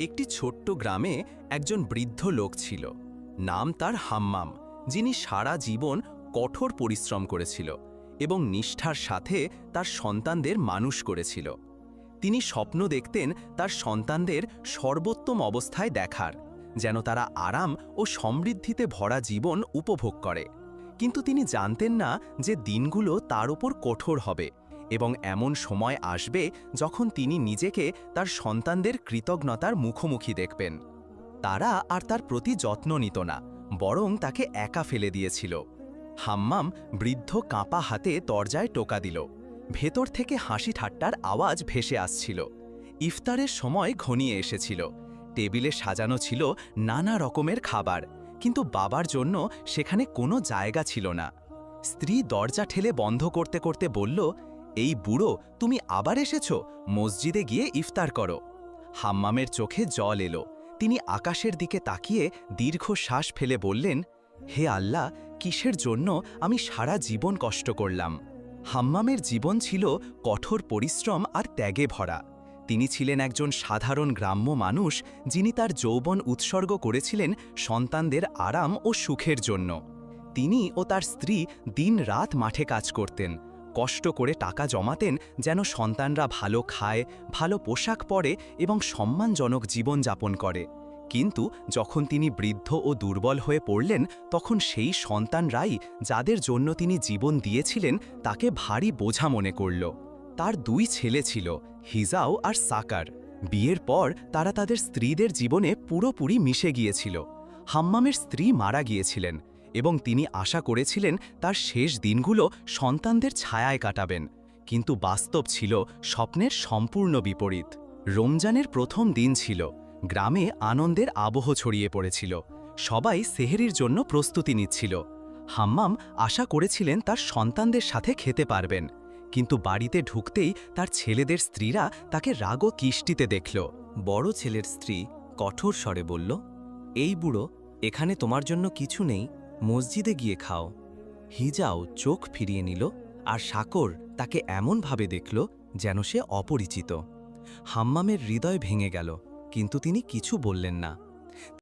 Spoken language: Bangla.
একটি ছোট্ট গ্রামে একজন বৃদ্ধ লোক ছিল। নাম তার হাম্মাম, যিনি সারা জীবন কঠোর পরিশ্রম করেছিল এবং নিষ্ঠার সাথে তার সন্তানদের মানুষ করেছিল। তিনি স্বপ্ন দেখতেন তার সন্তানদের সর্বোত্তম অবস্থায় দেখার, যেন তারা আরাম ও সমৃদ্ধিতে ভরা জীবন উপভোগ করে। কিন্তু তিনি জানতেন না যে দিনগুলো তার উপর কঠোর হবে এবং এমন সময় আসবে যখন তিনি নিজেকে তার সন্তানদের কৃতজ্ঞতার মুখোমুখি দেখবেন। তারা আর তার প্রতি যত্ন নিত না, বরং তাকে একা ফেলে দিয়েছিল। হাম্মাম বৃদ্ধ কাঁপা হাতে দরজায় টোকা দিল। ভেতর থেকে হাসি ঠাট্টার আওয়াজ ভেসে আসছিল। ইফতারের সময় ঘনিয়ে এসেছিল। টেবিলে সাজানো ছিল নানা রকমের খাবার, কিন্তু বাবার জন্য সেখানে কোনো জায়গা ছিল না। স্ত্রী দরজা ঠেলে বন্ধ করতে করতে বলল, এই বুড়ো, তুমি আবার এসেছ? মসজিদে গিয়ে ইফতার করো। হাম্মামের চোখে জল এলো। তিনি আকাশের দিকে তাকিয়ে দীর্ঘ শ্বাস ফেলে বললেন, হে আল্লাহ, কিসের জন্য আমি সারা জীবন কষ্ট করলাম? হাম্মামের জীবন ছিল কঠোর পরিশ্রম আর ত্যাগে ভরা। তিনি ছিলেন একজন সাধারণ গ্রাম্য মানুষ, যিনি তার যৌবন উৎসর্গ করেছিলেন সন্তানদের আরাম ও সুখের জন্য। তিনি ও তার স্ত্রী দিন-রাত মাঠে কাজ করতেন, কষ্ট করে টাকা জমাতেন যেন সন্তানরা ভালো খায়, ভালো পোশাক পরে এবং সম্মানজনক জীবন যাপন করে। কিন্তু যখন তিনি বৃদ্ধ ও দুর্বল হয়ে পড়লেন, তখন সেই সন্তানরাই, যাদের জন্য তিনি জীবন দিয়েছিলেন, তাকে ভারী বোঝা মনে করল। তার দুই ছেলে ছিল, হিজাও আর সাকার। বিয়ের পর তারা তাদের স্ত্রীদের জীবনে পুরোপুরি মিশে গিয়েছিল। হাম্মামের স্ত্রী মারা গিয়েছিলেন এবং তিনি আশা করেছিলেন তার শেষ দিনগুলো সন্তানদের ছায়ায় কাটাবেন। কিন্তু বাস্তব ছিল স্বপ্নের সম্পূর্ণ বিপরীত। রমজানের প্রথম দিন ছিল। গ্রামে আনন্দের আবহ ছড়িয়ে পড়েছিল। সবাই সেহরির জন্য প্রস্তুতি নিচ্ছিল। হাম্মাম আশা করেছিলেন তার সন্তানদের সাথে খেতে পারবেন, কিন্তু বাড়িতে ঢুকতেই তার ছেলেদের স্ত্রীরা তাকে রাগ ও কিষ্টিতে দেখল। বড় ছেলের স্ত্রী কঠোর স্বরে বলল, এই বুড়ো, এখানে তোমার জন্য কিছু নেই, মসজিদে গিয়ে খাও। হিজাও চোখ ফিরিয়ে নিল, আর সাকর তাকে এমনভাবে দেখল যেন সে অপরিচিত। হাম্মামের হৃদয় ভেঙে গেল, কিন্তু তিনি কিছু বললেন না।